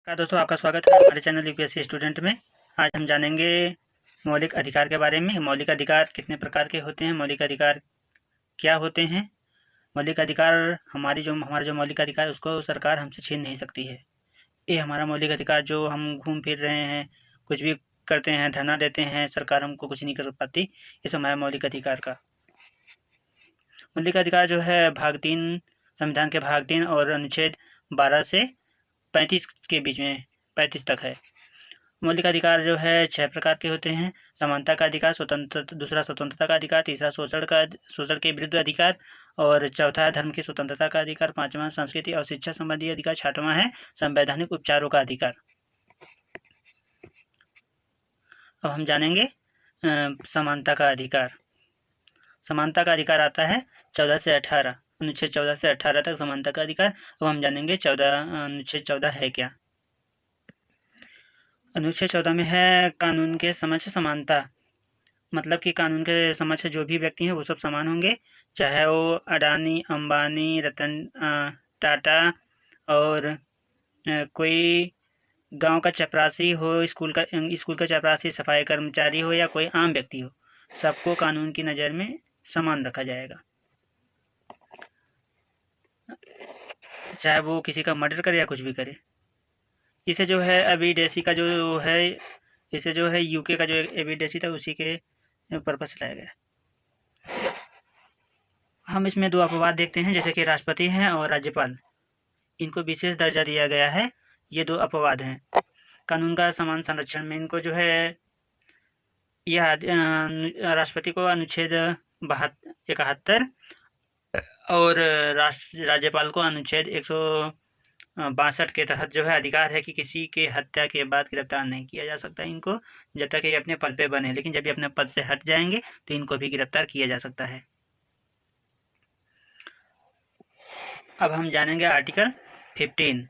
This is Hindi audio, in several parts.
दोस्तों, आपका स्वागत है हमारे चैनल यूपीएससी स्टूडेंट में। आज हम जानेंगे मौलिक अधिकार के बारे में। मौलिक अधिकार कितने प्रकार के होते हैं, मौलिक अधिकार क्या होते हैं। मौलिक अधिकार हमारा जो मौलिक अधिकार है उसको सरकार हमसे छीन नहीं सकती है। ये हमारा मौलिक अधिकार जो हम घूम फिर रहे हैं, कुछ भी करते हैं, धरना देते हैं, सरकार हमको कुछ नहीं कर पाती। ये हमारा मौलिक अधिकार का मौलिक अधिकार जो है भाग 3 संविधान के भाग 3 और अनुच्छेद 12 से 35 के बीच में 35 तक है। मौलिक अधिकार जो है 6 प्रकार के होते हैं। समानता का अधिकार, दूसरा स्वतंत्रता का अधिकार, तीसरा शोषण के विरुद्ध अधिकार, और चौथा धर्म की स्वतंत्रता का अधिकार, पांचवा संस्कृति और शिक्षा संबंधी अधिकार, छठवां है संवैधानिक उपचारों का अधिकार। अब हम जानेंगे समानता का अधिकार। समानता का अधिकार आता है 14 से 18, अनुच्छेद 14 से 18 तक समानता का अधिकार। अब हम जानेंगे अनुच्छेद 14 है क्या। अनुच्छेद 14 में है कानून के समक्ष समानता, मतलब कि कानून के समक्ष जो भी व्यक्ति हैं वो सब समान होंगे, चाहे वो अडानी, अंबानी, रतन टाटा और कोई गांव का चपरासी हो, स्कूल का चपरासी, सफाई कर्मचारी हो या कोई आम व्यक्ति हो, सबको कानून की नज़र में समान रखा जाएगा। चाहे वो किसी का मर्डर करे या कुछ भी करे। इसे जो है एविडेसी का जो है, इसे जो है यूके का जो एविडेसी था उसी के पर्पस से लाया गया। हम इसमें 2 अपवाद देखते हैं, जैसे कि राष्ट्रपति हैं और राज्यपाल, इनको विशेष दर्जा दिया गया है। ये 2 अपवाद हैं। कानून का समान संरक्षण में इनको जो है यह राष्ट्रपति को अनुच्छेद 71 और राज्यपाल को अनुच्छेद 162 के तहत जो है अधिकार है कि किसी के हत्या के बाद गिरफ्तार नहीं किया जा सकता इनको, जब तक ये अपने पद पे बने। लेकिन जब ये अपने पद से हट जाएंगे तो इनको भी गिरफ्तार किया जा सकता है। अब हम जानेंगे आर्टिकल 15।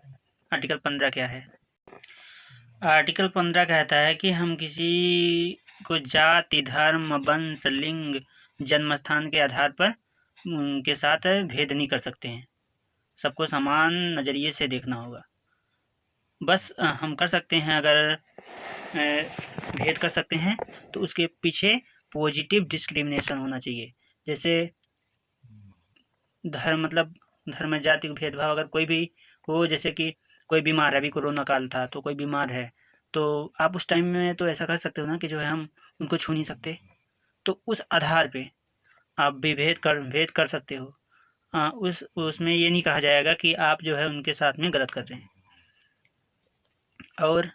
आर्टिकल 15 क्या है। आर्टिकल 15 कहता है कि हम किसी को जाति, धर्म, वंश, लिंग, जन्मस्थान के आधार पर उनके साथ भेद नहीं कर सकते हैं। सबको समान नज़रिए से देखना होगा। बस हम कर सकते हैं, अगर भेद कर सकते हैं तो उसके पीछे पॉजिटिव डिस्क्रिमिनेशन होना चाहिए। जैसे धर्म जाति भेदभाव अगर कोई भी हो, जैसे कि कोई बीमार है, अभी कोरोना काल था तो कोई बीमार है, तो आप उस टाइम में तो ऐसा कर सकते हो ना कि जो है हम उनको छू नहीं सकते, तो उस आधार पे आप भी भेद कर सकते हो। उसमें ये नहीं कहा जाएगा कि आप जो है उनके साथ में गलत कर रहे हैं। और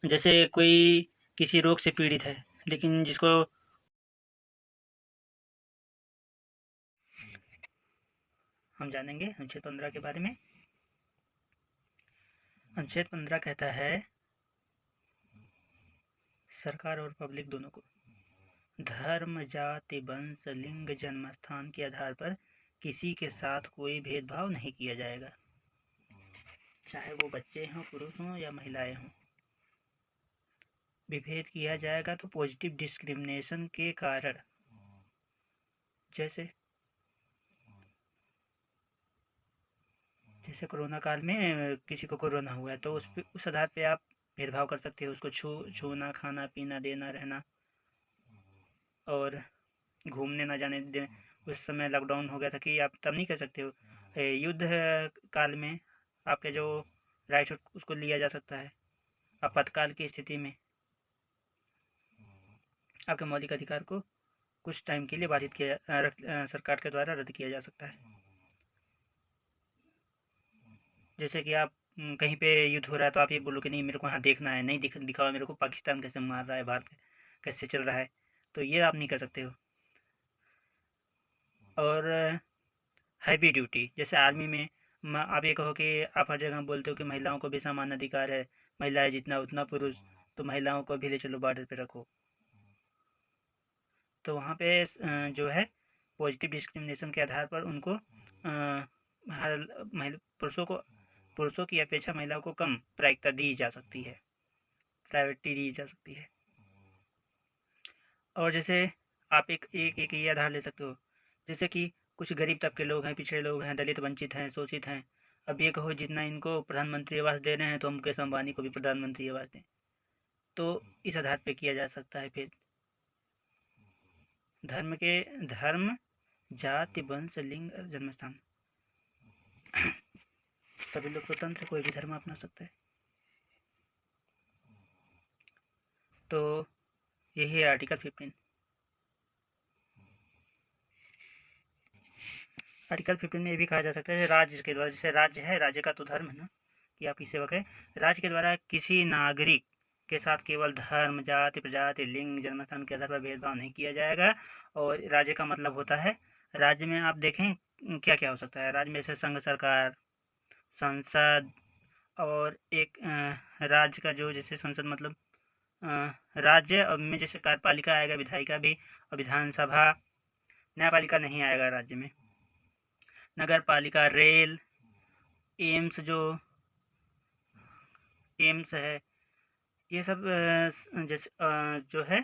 जैसे कोई किसी रोग से पीड़ित है, लेकिन जिसको हम जानेंगे अनुच्छेद 15 के बारे में। अनुच्छेद 15 कहता है सरकार और पब्लिक दोनों को धर्म, जाति, वंश, लिंग, जन्म स्थान के आधार पर किसी के साथ कोई भेदभाव नहीं किया जाएगा, चाहे वो बच्चे हों, पुरुष हों या महिलाएं हों। विभेद किया जाएगा तो पॉजिटिव डिस्क्रिमिनेशन के कारण, जैसे कोरोना काल में किसी को कोरोना हुआ है तो उस आधार पे आप भेदभाव कर सकते हो। उसको छूना, खाना, पीना, देना, रहना और घूमने ना जाने दें। उस समय लॉकडाउन हो गया था कि आप तब नहीं कर सकते हो। युद्ध काल में आपके जो राइट उसको लिया जा सकता है। आपातकाल की स्थिति में आपके मौलिक अधिकार को कुछ टाइम के लिए बाधित सरकार के द्वारा रद्द किया जा सकता है। जैसे कि आप कहीं पे युद्ध हो रहा है तो आप ये बोलो कि नहीं, मेरे को यहाँ देखना है, नहीं दिखाओ मेरे को पाकिस्तान कैसे मार रहा है, भारत कैसे चल रहा है, तो ये आप नहीं कर सकते हो। और हैवी ड्यूटी, जैसे आर्मी में आप ये कहो कि आप हर जगह बोलते हो कि महिलाओं को भी समान अधिकार है, महिलाएं जितना उतना पुरुष, तो महिलाओं को भी ले चलो बॉर्डर पे रखो, तो वहाँ पे जो है पॉजिटिव डिस्क्रिमिनेशन के आधार पर उनको पुरुषों की अपेक्षा महिलाओं को कम प्रायिकता दी जा सकती है, प्रायोरिटी दी जा सकती है। और जैसे आप एक ये आधार ले सकते हो, जैसे कि कुछ गरीब तबके लोग हैं, पिछड़े लोग हैं, दलित, वंचित हैं, शोषित हैं, अब ये कहो जितना इनको प्रधानमंत्री आवास दे रहे हैं तो हम मुकेश अंबानी को भी प्रधानमंत्री आवास दें, तो इस आधार पे किया जा सकता है। फिर धर्म, जाति, वंश, लिंग, जन्मस्थान सभी लोग स्वतंत्र कोई भी धर्म अपना सकता है। तो यही है आर्टिकल 15। आर्टिकल 15 में ये भी कहा जा सकता है राज्य के द्वारा, जैसे राज्य है, राज्य का तो धर्म है ना कि आपकी सेवक है, राज्य के द्वारा किसी नागरिक के साथ केवल धर्म, जाति, प्रजाति, लिंग, जन्मस्थान के आधार पर भेदभाव नहीं किया जाएगा। और राज्य का मतलब होता है, राज्य में आप देखें क्या क्या हो सकता है। राज्य में जैसे संघ सरकार, संसद, और एक राज्य का जो जैसे संसद मतलब राज्य में जैसे कार्यपालिका आएगा, विधायिका भी, और विधानसभा, न्यायपालिका नहीं आएगा राज्य में। नगर पालिका, रेल, एम्स, जो एम्स है, ये सब जैसे जो है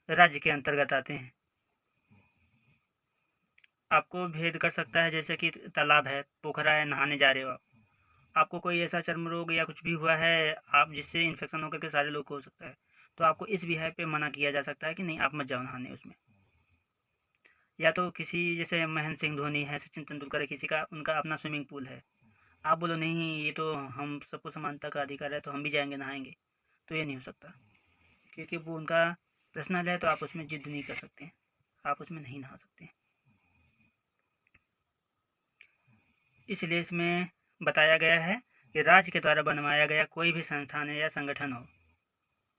राज्य के अंतर्गत आते हैं। आपको भेद कर सकता है, जैसे कि तालाब है, पोखरा है, नहाने जा रहे हो आपको कोई ऐसा चर्म रोग या कुछ भी हुआ है आप जिससे इन्फेक्शन होकर के सारे लोग को हो सकता है, तो आपको इस विषय पे मना किया जा सकता है कि नहीं आप मत जाओ नहाने उसमें। या तो किसी जैसे महेंद्र सिंह धोनी है, सचिन तेंदुलकर है, किसी का उनका अपना स्विमिंग पूल है, आप बोलो नहीं ये तो हम सबको समानता का अधिकार है तो हम भी जाएंगे नहाएंगे, तो ये नहीं हो सकता, क्योंकि वो उनका पर्सनल है, तो आप उसमें जिद नहीं कर सकते, आप उसमें नहीं नहा सकते। इसलिए इसमें बताया गया है कि राज्य के द्वारा बनवाया गया कोई भी संस्थान या संगठन हो,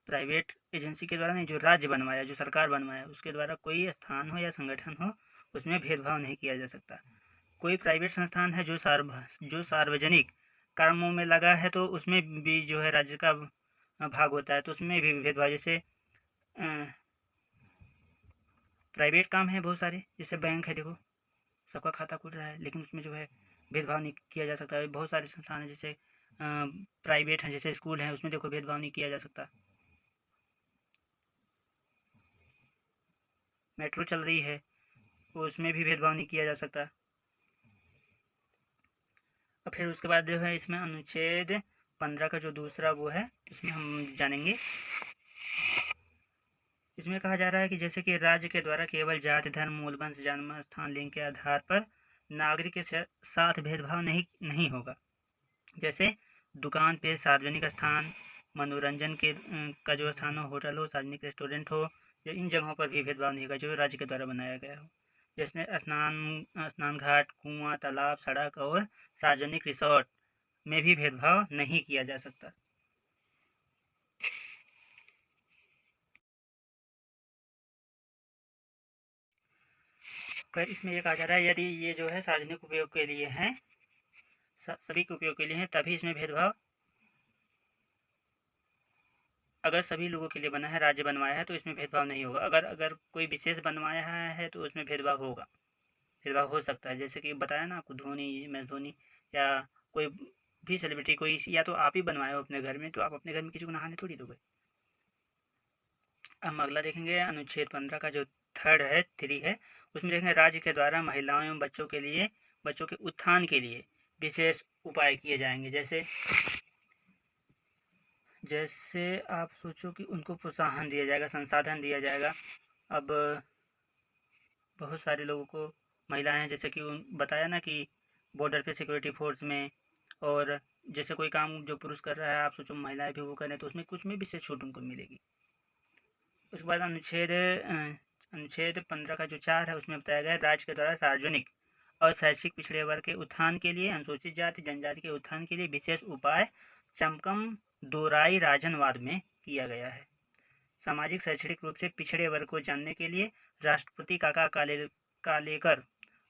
प्राइवेट एजेंसी के द्वारा नहीं, जो राज्य बनवाया, जो सरकार बनवाया, उसके द्वारा कोई स्थान हो या संगठन हो, उसमें भेदभाव नहीं किया जा सकता। कोई प्राइवेट संस्थान है जो सार्वजनिक कामों में लगा है, तो उसमें भी जो है राज्य का भाग होता है, तो उसमें भी भेदभाव, जैसे प्राइवेट काम है बहुत सारे, जैसे बैंक है, देखो सबका खाता खुल रहा है, लेकिन उसमें जो है भेदभाव नहीं किया जा सकता है। बहुत सारे संस्थान हैं जैसे प्राइवेट हैं, जैसे स्कूल हैं, उसमें देखो भेदभाव नहीं किया जा सकता। मेट्रो चल रही है, उसमें भी भेदभाव नहीं किया जा सकता। और फिर उसके बाद जो है इसमें अनुच्छेद 15 का जो दूसरा वो है, इसमें हम जानेंगे। इसमें कहा जा रहा है कि जैसे कि राज्य के द्वारा केवल जाति, धर्म, मूल, वंश, जन्म स्थान, लिंग के आधार पर नागरिक के साथ भेदभाव नहीं होगा। जैसे दुकान पे, सार्वजनिक स्थान, मनोरंजन के का जो स्थान हो, होटल हो, सार्वजनिक रेस्टोरेंट हो, इन जगहों पर भी भेदभाव नहीं होगा जो राज्य के द्वारा बनाया गया हो। जैसे स्नान घाट, कुआं, तालाब, सड़क और सार्वजनिक रिसोर्ट में भी भेदभाव नहीं किया जा सकता। इसमें ये कहा जा रहा है यदि ये जो है सार्वजनिक उपयोग के लिए हैं, सभी के उपयोग के लिए हैं, तभी इसमें भेदभाव, अगर सभी लोगों के लिए बना है, राज्य बनवाया है, तो इसमें भेदभाव नहीं होगा। अगर कोई विशेष बनवाया है तो उसमें भेदभाव होगा, भेदभाव हो सकता है। जैसे कि बताया ना आपको, धोनी, MS धोनी, या कोई भी सेलिब्रिटी, कोई या तो आप ही बनवाए हो अपने घर में, तो आप अपने घर में किसी को नहाने थोड़ी दोगे। हम अगला देखेंगे, अनुच्छेद 15 का जो 3 है, उसमें देखेंगे राज्य के द्वारा महिलाओं एवं बच्चों के उत्थान के लिए विशेष उपाय किए जाएंगे। जैसे आप सोचो कि उनको प्रोत्साहन दिया जाएगा, संसाधन दिया जाएगा। अब बहुत सारे लोगों को, महिलाएं हैं, जैसे कि बताया ना कि बॉर्डर पे सिक्योरिटी फोर्स में, और जैसे कोई काम जो पुरुष कर रहा है, आप सोचो महिलाएं भी वो करें, तो उसमें कुछ में विशेष छूट उनको मिलेगी। उसके बाद अनुच्छेद 15 का जो 4 है, उसमें बताया गया राज्य के द्वारा सार्वजनिक और शैक्षिक पिछड़े वर्ग के उत्थान के लिए, अनुसूचित जाति जनजाति के उत्थान के लिए विशेष उपाय चमकम दोराई राजनवाद में किया गया है। सामाजिक शैक्षणिक रूप से पिछड़े वर्ग को जानने के लिए राष्ट्रपति काका कालेकर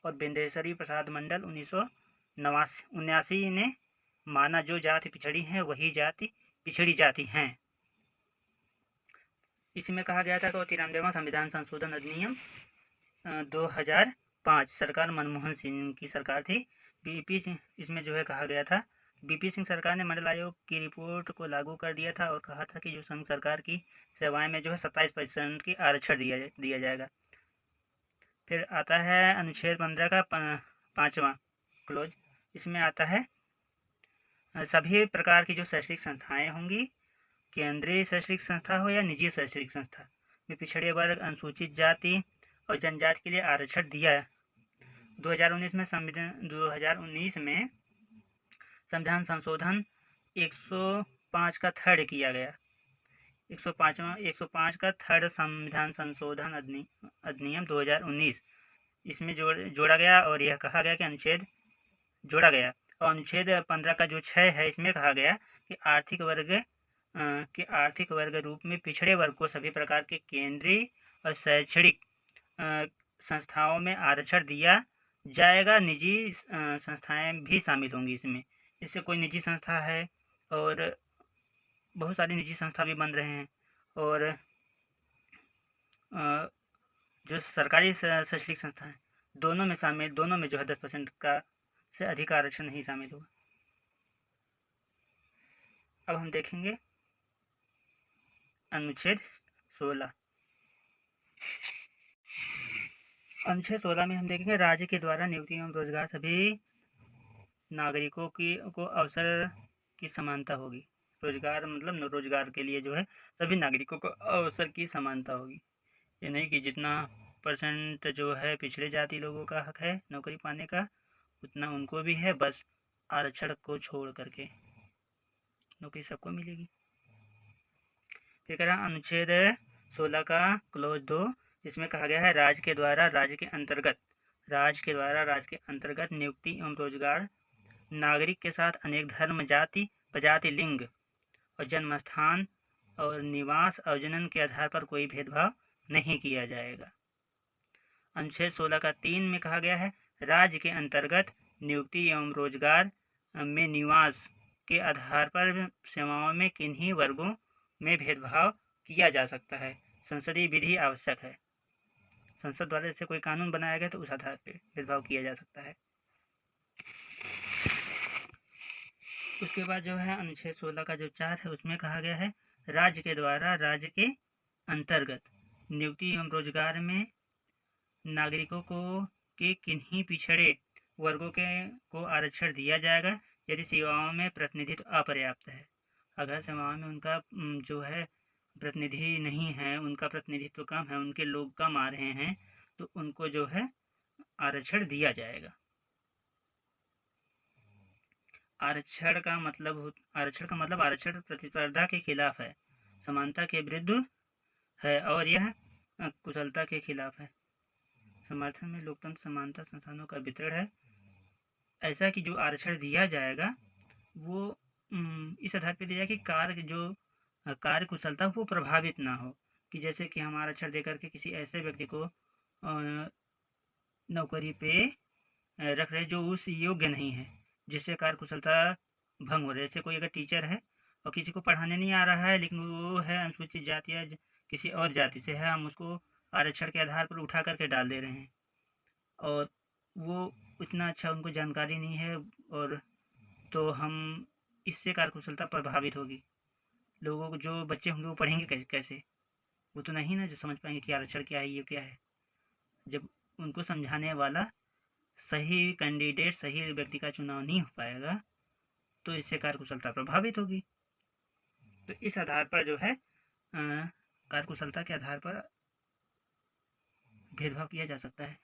और बिंदेश्वरी प्रसाद मंडल 1979 ने माना जो जाति पिछड़ी है वही जाति पिछड़ी जाति हैं। इसी में कहा गया था कि 93वां संविधान संशोधन अधिनियम 2005 सरकार मनमोहन सिंह की सरकार थी। बीपी सिंह, इसमें जो है कहा गया था, बीपी सिंह सरकार ने मंडल आयोग की रिपोर्ट को लागू कर दिया था और कहा था कि जो संघ सरकार की सेवाएं में जो है 27% की आरक्षण दिया जाएगा। फिर आता है अनुच्छेद 15 का 5वां क्लोज, इसमें आता है सभी प्रकार की जो शैक्षणिक संस्थाएं होंगी, केंद्रीय शैक्षणिक संस्था हो या निजी शैक्षणिक संस्था में पिछड़े वर्ग, अनुसूचित जाति और जनजाति के लिए आरक्षण दिया है। 2019 में संविधान संशोधन 105 का थर्ड किया गया। 105 का थर्ड संविधान संशोधन अधिनियम 2019 इसमें जोड़ा गया और यह कहा गया कि अनुच्छेद जोड़ा गया और अनुच्छेद 15 का जो 6 है इसमें कहा गया कि आर्थिक वर्ग रूप में पिछड़े वर्ग को सभी प्रकार के केंद्रीय और शैक्षणिक संस्थाओं में आरक्षण दिया जाएगा। निजी संस्थाएं भी शामिल होंगी इसमें। इससे कोई निजी संस्था है और बहुत सारी निजी संस्था भी बन रहे हैं और जो सरकारी शैक्षणिक संस्था है दोनों में जो है 10% का से अधिक आरक्षण नहीं शामिल होगा। अब हम देखेंगे अनुच्छेद 16। अनुच्छेद 16 में हम देखेंगे राज्य के द्वारा नियुक्ति एवं रोजगार सभी नागरिकों को अवसर की समानता होगी। रोजगार मतलब रोजगार के लिए जो है सभी नागरिकों को अवसर की समानता होगी। ये नहीं कि जितना % जो है पिछड़े जाति लोगों का हक है नौकरी पाने का उतना उनको भी है, बस आरक्षण को छोड़ करके नौकरी सबको मिलेगी। फिर कह रहा अनुच्छेद 16 का क्लोज 2 इसमें कहा गया है राज्य के द्वारा राज्य के अंतर्गत नियुक्ति एवं रोजगार नागरिक के साथ अनेक धर्म, जाति, प्रजाति, लिंग और जन्म स्थान और निवास और जनन के आधार पर कोई भेदभाव नहीं किया जाएगा। अनुच्छेद 16 का 3 में कहा गया है राज्य के अंतर्गत नियुक्ति एवं रोजगार में निवास के आधार पर सेवाओं में किन्हीं वर्गों में भेदभाव किया जा सकता है। संसदीय विधि आवश्यक है। संसद द्वारा जैसे कोई कानून बनाया गया तो उस आधार पर भेदभाव किया जा सकता है। उसके बाद जो है अनुच्छेद 16 का जो 4 है उसमें कहा गया है राज्य के द्वारा राज्य के अंतर्गत नियुक्ति एवं रोजगार में नागरिकों के किन्हीं पिछड़े वर्गों को आरक्षण दिया जाएगा यदि सेवाओं में प्रतिनिधित्व अपर्याप्त है। अगर सेवाओं में उनका जो है प्रतिनिधि नहीं है, उनका प्रतिनिधित्व कम है, उनके लोग कम आ रहे हैं तो उनको जो है आरक्षण दिया जाएगा। आरक्षण का मतलब आरक्षण प्रतिस्पर्धा के खिलाफ है, समानता के विरुद्ध है और यह कुशलता के खिलाफ है। समर्थन में लोकतंत्र, समानता, संसाधनों का वितरण है। ऐसा कि जो आरक्षण दिया जाएगा वो इस आधार पर दिया जाए कि कार्य कुशलता वो प्रभावित ना हो, कि जैसे कि हम आरक्षण देकर के किसी ऐसे व्यक्ति को नौकरी पे रख रहे जो उस योग्य नहीं है, जिससे कार्य कुशलता भंग हो रही है। जैसे कोई अगर टीचर है और किसी को पढ़ाने नहीं आ रहा है लेकिन वो है अनुसूचित जाति या किसी और जाति से है, हम उसको आरक्षण के आधार पर उठा करके डाल दे रहे हैं और वो इतना अच्छा उनको जानकारी नहीं है और तो हम इससे कार्यकुशलता प्रभावित होगी। लोगों को जो बच्चे होंगे वो पढ़ेंगे कैसे? वो तो नहीं ना जो समझ पाएंगे कि आरक्षण क्या है, ये क्या है। जब उनको समझाने वाला सही कैंडिडेट, सही व्यक्ति का चुनाव नहीं हो पाएगा तो इससे कार्यकुशलता प्रभावित होगी। तो इस आधार पर जो है कार्यकुशलता के आधार पर भेदभाव किया जा सकता है।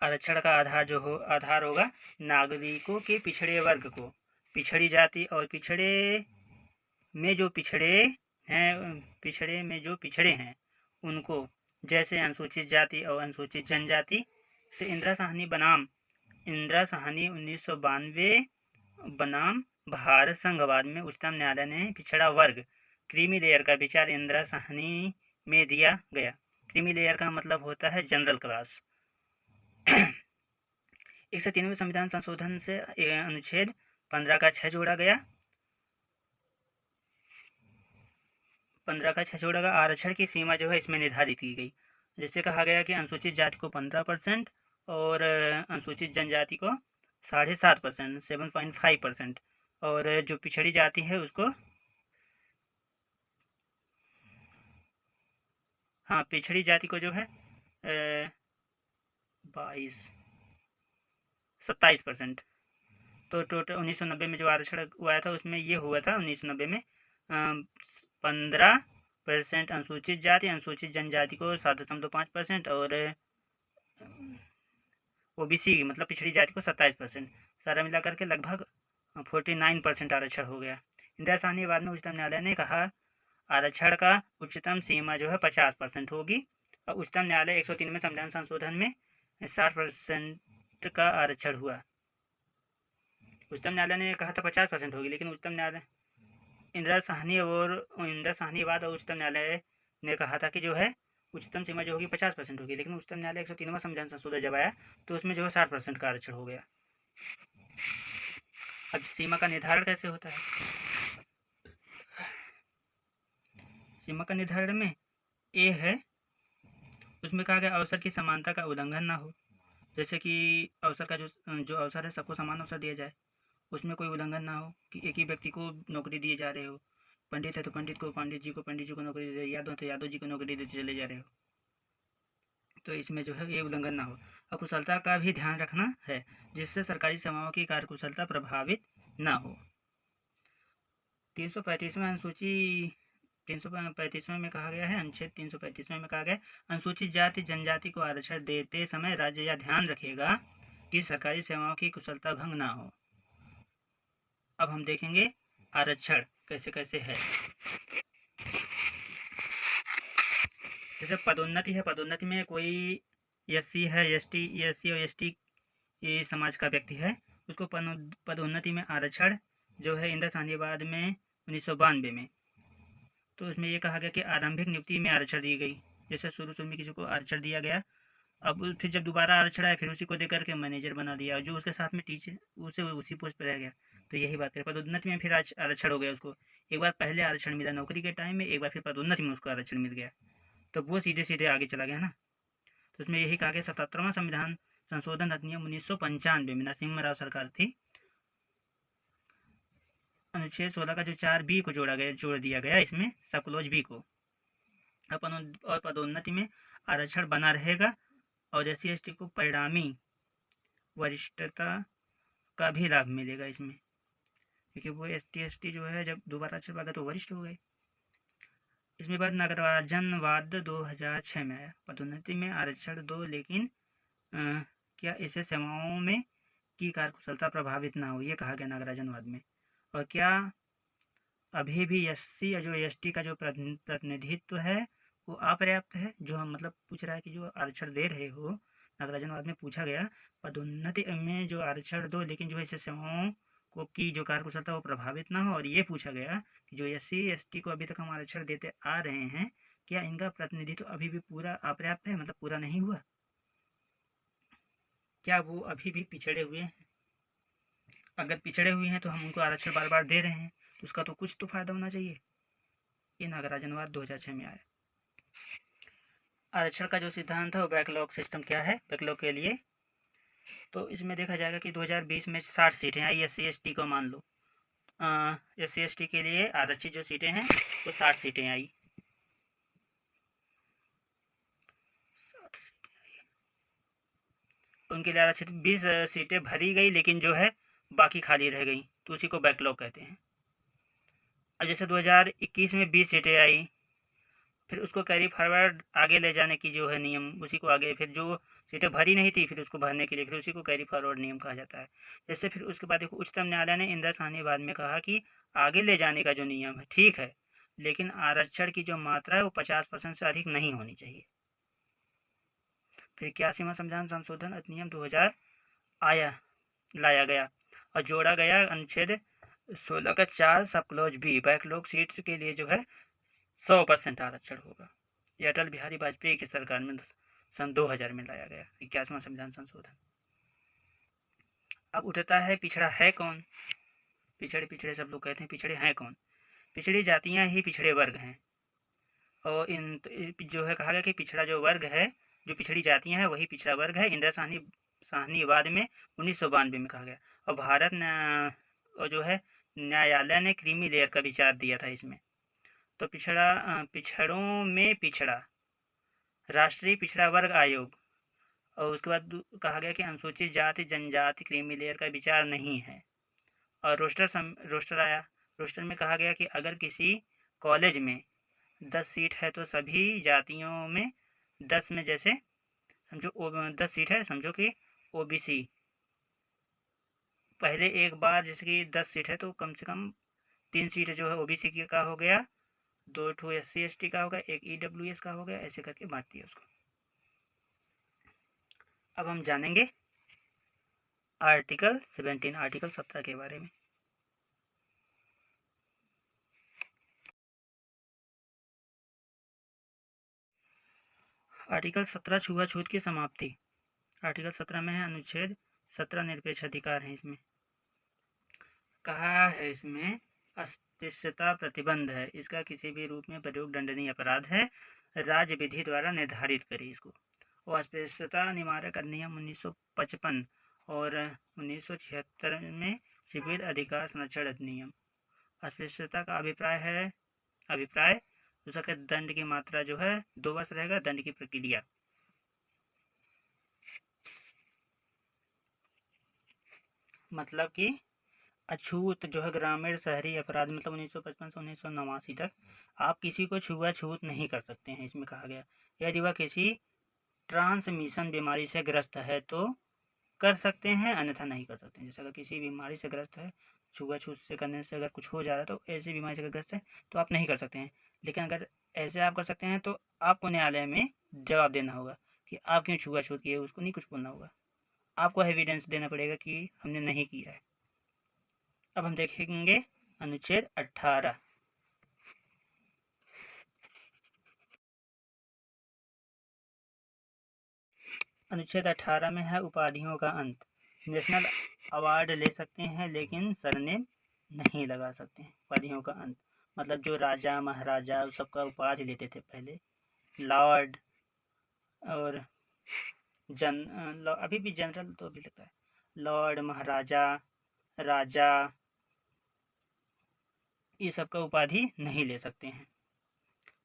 आरक्षण का आधार होगा नागरिकों के पिछड़े वर्ग को, पिछड़ी जाति और पिछड़े में जो पिछड़े हैं उनको, जैसे अनुसूचित जाति और अनुसूचित जनजाति से इंदिरा साहनी 1992 बनाम भारत संघवाद में उच्चतम न्यायालय ने पिछड़ा वर्ग क्रीमी लेयर का विचार इंदिरा साहनी में दिया गया। क्रीमी लेयर का मतलब होता है जनरल क्लास। 193वें संविधान संशोधन से अनुच्छेद 15 का 6 जोड़ा गया। 15 का 6 जोड़ा गया। आरक्षण की सीमा जो है इसमें निर्धारित की गई, जैसे कहा गया कि अनुसूचित जाति को 15% और अनुसूचित जनजाति को 7.5%, 7.5%, और जो पिछड़ी जाति है उसको पिछड़ी जाति को जो है 22 27%। तो टोटल 1990 में जो आरक्षण हुआ था उसमें ये हुआ था 1990 में 15% अनुसूचित जाति, अनुसूचित जनजाति को 7.5% और ओबीसी मतलब पिछड़ी जाति को 27%, सारा मिलाकर के लगभग 49% आरक्षण हो गया। इंदिरा साहनीवाद में उच्चतम न्यायालय ने कहा आरक्षण का उच्चतम सीमा जो है 50% होगी और उच्चतम न्यायालय 103 में संविधान संशोधन में 60% का आरक्षण हुआ। उच्चतम न्यायालय ने कहा था 50% होगी, लेकिन उच्चतम न्यायालय इंदिरा साहनीवाद और उच्चतम न्यायालय ने कहा था कि जो है उच्चतम सीमा जो होगी 50% होगी, लेकिन उच्चतम न्यायालय 103वां संविधान संशोधन जब आया तो उसमें जो है 60% का आरक्षण हो गया। अब सीमा का निर्धारण कैसे होता है? सीमा का निर्धारण में ए है, उसमें कहा गया अवसर की समानता का उल्लंघन ना हो, जैसे कि अवसर का जो अवसर है सबको समान अवसर दिया जाए, उसमें कोई उल्लंघन ना हो कि एक ही व्यक्ति को नौकरी दिए जा रहे हो, पंडित है तो पंडित जी को नौकरी दे, यादव तो यादव जी को नौकरी देते चले जा रहे हो, तो इसमें जो है ये उल्लंघन ना हो। अकुशलता का भी ध्यान रखना है जिससे सरकारी सेवाओं की कार्यकुशलता प्रभावित ना हो। 335वां अनुसूची 335वें में कहा गया है, अनुच्छेद 335वें में कहा गया अनुसूचित जाति जनजाति को आरक्षण देते समय राज्य यह ध्यान रखेगा कि सरकारी सेवाओं की कुशलता भंग ना हो। अब हम देखेंगे आरक्षण कैसे कैसे है। जैसे पदोन्नति है, पदोन्नति में कोई एससी है, एससी और एसटी समाज का व्यक्ति है, उसको पदोन्नति में आरक्षण जो है इंदिरा साहनीवाद में 1992 में, तो उसमें ये कहा गया कि आरंभिक नियुक्ति में आरक्षण दी गई, जैसे शुरू में किसी को आरक्षण दिया गया, अब फिर जब दोबारा आरक्षण आया फिर उसी को देकर के मैनेजर बना दिया, जो उसके साथ में टीचर उसे उसी पोस्ट पर रह गया। तो यही बात है, पदोन्नति में फिर आरक्षण हो गया उसको, एक बार पहले आरक्षण मिला नौकरी के टाइम में, एक बार फिर पदोन्नति में उसको आरक्षण मिल गया, तो वो सीधे सीधे आगे चला गया ना। तो उसमें यही कहा गया 77वां संविधान संशोधन अधिनियम 1995 में नरसिम्हा राव सरकार थी, अनुच्छेद 16 का जो 4B को जोड़ दिया गया इसमें सबक्लोज बी को, और पदोन्नति में आरक्षण बना रहेगा और एससी एसटी को परिणामी वरिष्ठता का भी लाभ मिलेगा इसमें, क्योंकि वो एसटी जो है जब दोबारा आरक्षण पाएगा तो वरिष्ठ हो गए। इसमें बाद नागराजनवाद 2006 में आया, पदोन्नति में आरक्षण दो, लेकिन क्या इससे सेवाओं में की कार्यकुशलता प्रभावित ना हो, ये कहा गया नागराजनवाद में। और क्या अभी भी एससी या जो एसटी का जो प्रतिनिधित्व है वो अपर्याप्त है, जो हम मतलब पूछ रहा है कि जो आरक्षण दे रहे हो, नागराजनवाद में पूछा गया पदोन्नति में जो आरक्षण दो, लेकिन जो इससे सेवाओं को की जो कार्यकुशलता वो प्रभावित ना हो, और ये पूछा गया कि जो एससी एसटी को अभी तक हम आरक्षण देते आ रहे हैं, क्या इनका प्रतिनिधित्व अभी भी पूरा अपर्याप्त है, मतलब पूरा नहीं हुआ, क्या वो अभी भी पिछड़े हुए हैं? अगर पिछड़े हुए हैं तो हम उनको आरक्षण बार बार दे रहे हैं, तो उसका तो कुछ तो फायदा होना चाहिए। ये नागराजनवाद 2006 में आया। आरक्षण का जो सिद्धांत है वो बैकलॉग सिस्टम क्या है बैकलॉग के लिए, तो इसमें देखा जाएगा कि 2020 में 60 सीटें आई एससी एसटी को, मान लो एससी एसटी के लिए आरक्षित जो सीटें हैं वो 60 सीटें आई, उनके लिए आरक्षित 20 सीटें भरी गई, लेकिन जो है बाकी खाली रह गई, तो उसी को बैकलॉग कहते हैं। अब जैसे 2021 में 20 सीटें आई, फिर उसको कैरी फॉरवर्ड आगे ले जाने की जो है नियम, उसी को आगे फिर जो सीटें भरी नहीं थी फिर उसको भरने के लिए फिर उसी को कैरी फॉरवर्ड नियम कहा जाता है। जैसे फिर उसके बाद देखो उच्चतम न्यायालय ने इंदिरा साहनीवाद में कहा कि आगे ले जाने का जो नियम है ठीक है, लेकिन आरक्षण की जो मात्रा है वो 50% से अधिक नहीं होनी चाहिए। फिर 81वां संविधान संशोधन अधिनियम 2000 लाया गया और जोड़ा गया अनुच्छेद 16 का 4 सबक्लोज बी, बैकलॉग सीट के लिए जो है 100% आरक्षण होगा। ये अटल बिहारी वाजपेयी की सरकार में सन 2000 में लाया गया 81वां संविधान संशोधन। अब उठता है पिछड़ा है कौन? पिछड़े सब लोग कहते हैं, पिछड़े हैं कौन? पिछड़ी जातियां ही पिछड़े वर्ग हैं, और इन जो है कहा गया कि पिछड़ा जो वर्ग है, जो पिछड़ी जातियां हैं वही पिछड़ा वर्ग है। इंदिरा साहनीवाद में 1992 में कहा गया, और भारत और जो है न्यायालय ने क्रीमी लेयर का विचार दिया था इसमें। तो पिछड़ों में पिछड़ा, राष्ट्रीय पिछड़ा वर्ग आयोग और उसके बाद कहा गया कि अनुसूचित जाति जनजाति क्रीमी लेयर का विचार नहीं है। और रोस्टर आया। रोस्टर में कहा गया कि अगर किसी कॉलेज में 10 सीट है तो सभी जातियों में 10 में, जैसे समझो 10 सीट है, समझो कि ओबीसी पहले एक बार जैसे कि 10 सीट है तो कम से कम 3 सीट जो है ओबीसी की का हो गया, 2 ठो SC ST का हो गया, 1 EWS का हो गया, ऐसे करके बांट दिया उसको। अब हम जानेंगे आर्टिकल 17 के बारे में। आर्टिकल 17 छुआछूत की समाप्ति। आर्टिकल 17 में है अनुच्छेद 17 निरपेक्ष अधिकार है। इसमें कहा है, इसमें अस्पृश्यता प्रतिबंध है, इसका किसी भी रूप में प्रयोग दंडनीय अपराध है, राज्य विधि द्वारा निर्धारित करी इसको। और अस्पृश्यता निवारक अधिनियम 1955 और 1976 में सिविल अधिकार संरक्षण अधिनियम। अस्पृश्यता का अभिप्राय उसका दंड की मात्रा जो है 2 वर्ष रहेगा। दंड की प्रक्रिया, मतलब कि अछूत जो है ग्रामीण शहरी अपराध, मतलब 1955 से 1989 तक आप किसी को छुआछूत नहीं कर सकते हैं। इसमें कहा गया यदि वह किसी ट्रांसमिशन बीमारी से ग्रस्त है तो कर सकते हैं, अन्यथा नहीं कर सकते हैं। जैसे अगर किसी बीमारी से ग्रस्त है, छुआछूत से करने से अगर कुछ हो जा रहा है तो ऐसी बीमारी से ग्रस्त है तो आप नहीं कर सकते हैं। लेकिन अगर ऐसे आप कर सकते हैं तो आपको न्यायालय में जवाब देना होगा कि आप क्यों छुआछूत किए, उसको नहीं कुछ बोलना होगा, आपको एविडेंस देना पड़ेगा कि हमने नहीं किया है। अब हम देखेंगे अनुच्छेद 18। अनुच्छेद 18 में है उपाधियों का अंत। नेशनल अवार्ड ले सकते हैं लेकिन सरनेम नहीं लगा सकते हैं। उपाधियों का अंत मतलब जो राजा महाराजा सबका उपाधि लेते थे पहले, लॉर्ड और अभी भी जनरल तो अभी लगता है, लॉर्ड महाराजा राजा, ये सबका उपाधि नहीं ले सकते हैं।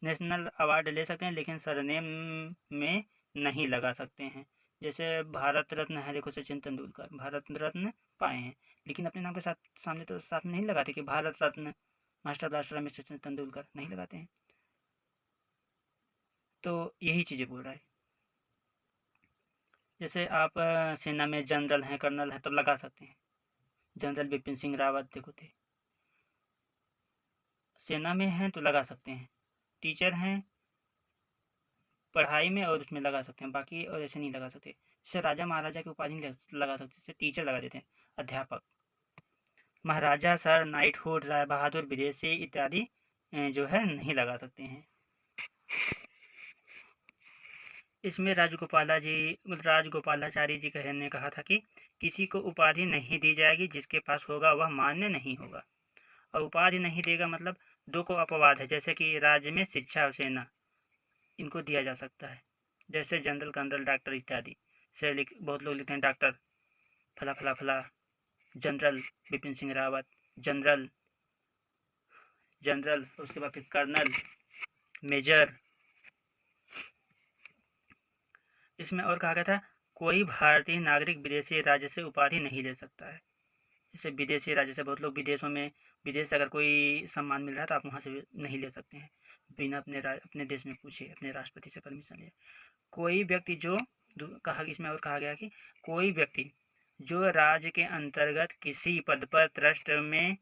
नेशनल अवार्ड ले सकते हैं लेकिन सरनेम में नहीं लगा सकते हैं। जैसे भारत रत्न है, देखो सचिन तेंदुलकर भारत रत्न पाए हैं लेकिन अपने नाम के साथ सामने तो साथ में नहीं लगाते कि भारत रत्न मास्टर ब्लास्टर में सचिन तेंदुलकर नहीं लगाते हैं। तो यही चीज़ें बोल रहा है। जैसे आप सेना में जनरल हैं, कर्नल हैं, तो लगा सकते हैं। जनरल बिपिन सिंह रावत देखो थे, सेना में हैं तो लगा सकते हैं। टीचर हैं पढ़ाई में और उसमें लगा सकते हैं, बाकी और ऐसे नहीं लगा सकते। जैसे राजा महाराजा की उपाधि नहीं लगा सकते, जैसे टीचर लगा देते हैं, अध्यापक। महाराजा, सर, नाइटहुड, राय बहादुर, विदेशी इत्यादि जो है नहीं लगा सकते हैं। इसमें राजगोपालाचारी जी ने कहा था कि किसी को उपाधि नहीं दी जाएगी जिसके पास होगा वह मान्य नहीं होगा। और उपाधि नहीं देगा मतलब 2 को अपवाद है, जैसे कि राज्य में शिक्षा और सेना, इनको दिया जा सकता है। जैसे जनरल, कर्नल, डॉक्टर इत्यादि से बहुत लोग लिखते हैं डॉक्टर फला फला फला, जनरल बिपिन सिंह रावत, जनरल, उसके बाद फिर कर्नल, मेजर। इसमें और कहा गया था कोई भारतीय नागरिक विदेशी राज्य से उपाधि नहीं ले सकता है। जैसे विदेशी राज्य से बहुत लोग विदेशों में, विदेश से अगर कोई सम्मान मिल रहा है तो आप वहाँ से नहीं ले सकते हैं बिना अपने देश में पूछे, अपने राष्ट्रपति से परमिशन लिए। कोई व्यक्ति जो इसमें और कहा गया कि कोई व्यक्ति जो राज्य के अंतर्गत किसी पद पर ट्रस्ट में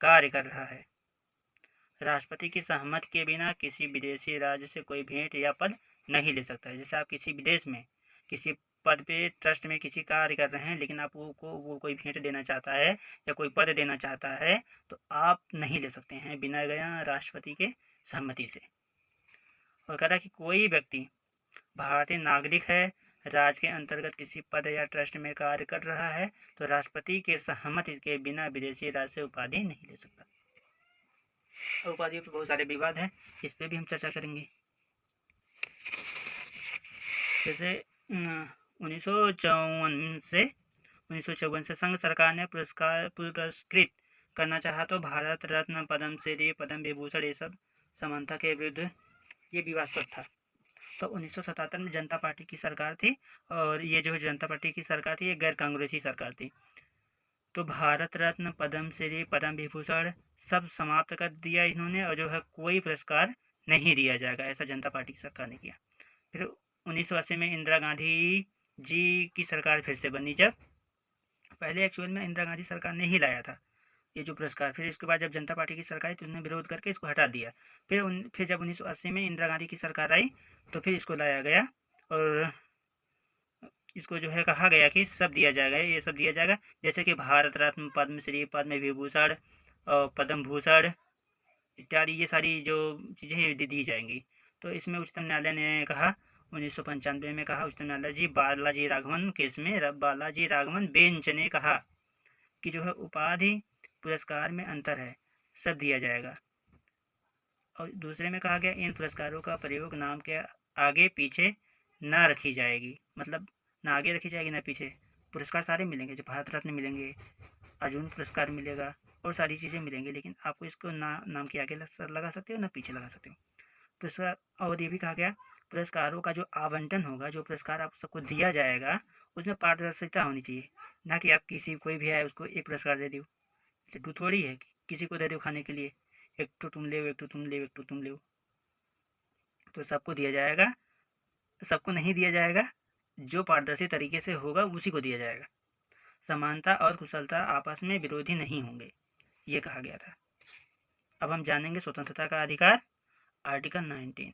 कार्य कर रहा है, राष्ट्रपति की सहमति के बिना किसी विदेशी राज्य से कोई भेंट या पद नहीं ले सकता है। जैसे आप किसी विदेश में किसी पद पे ट्रस्ट में किसी कार्य कर रहे हैं लेकिन आपको वो कोई भेंट देना चाहता है या कोई पद देना चाहता है तो आप नहीं ले सकते हैं बिना गया राष्ट्रपति के सहमति से। और कह रहा है कि कोई व्यक्ति भारतीय नागरिक है, राज्य के अंतर्गत किसी पद या ट्रस्ट में कार्य कर रहा है तो राष्ट्रपति के सहमति के बिना विदेशी राज्य से उपाधि नहीं ले सकता। उपाधियों पर बहुत सारे विवाद हैं, इस पर भी हम चर्चा करेंगे। जैसे 1954 से संघ सरकार ने पुरस्कृत करना चाहा तो भारत रत्न, पद्मश्री, पद्म विभूषण ये सब समानता के विरुद्ध ये विवादास्पद था। तो 1977 में जनता पार्टी की सरकार थी, और ये जो जनता पार्टी की सरकार थी ये गैर कांग्रेसी सरकार थी। तो भारत रत्न, पद्मश्री, पद्म विभूषण सब समाप्त कर दिया इन्होंने, और जो है कोई पुरस्कार नहीं दिया जाएगा, ऐसा जनता पार्टी की सरकार ने किया। फिर 1980 में इंदिरा गांधी जी की सरकार फिर से बनी, जब पहले एक्चुअल में इंदिरा गांधी सरकार ने ही लाया था ये जो पुरस्कार। फिर इसके बाद जब जनता पार्टी की सरकार आई तो उन्होंने विरोध करके इसको हटा दिया। फिर जब 1980 में इंदिरा गांधी की सरकार आई तो फिर इसको लाया गया, और इसको जो है कहा गया कि सब दिया जाएगा, ये सब दिया जाएगा, जैसे कि भारत रत्न, पद्मश्री, पद्म विभूषण और पद्म भूषण इत्यादि, ये सारी जो चीज़ें दी जाएंगी। तो इसमें उच्चतम न्यायालय ने कहा 1995 में कहा उच्चतम न्यायालय जी बालाजी राघवन केस में बालाजी राघवन बेंच ने कहा कि जो है उपाधि पुरस्कार में अंतर है, सब दिया जाएगा। और दूसरे में कहा गया इन पुरस्कारों का प्रयोग नाम के आगे पीछे ना रखी जाएगी, मतलब ना आगे रखी जाएगी ना पीछे। पुरस्कार सारे मिलेंगे, जो भारत रत्न मिलेंगे, अर्जुन पुरस्कार मिलेगा और सारी चीज़ें मिलेंगी, लेकिन आपको इसको ना नाम के आगे लगा सकते हो ना पीछे लगा सकते हो पुरस्कार। और ये भी कहा गया पुरस्कारों का जो आवंटन होगा, जो पुरस्कार आप सबको दिया जाएगा, उसमें पारदर्शिता होनी चाहिए, ना कि आप किसी कोई भी है उसको एक पुरस्कार दे दो। लड्डू थोड़ी है कि किसी को दे दो खाने के लिए, एक तो तुम ले, एक तो तुम ले, एक तो तुम ले। तो सबको दिया जाएगा, सबको नहीं दिया जाएगा, जो पारदर्शी तरीके से होगा उसी को दिया जाएगा। समानता और कुशलता आपस में विरोधी नहीं होंगे, ये कहा गया था। अब हम जानेंगे स्वतंत्रता का अधिकार, आर्टिकल 19।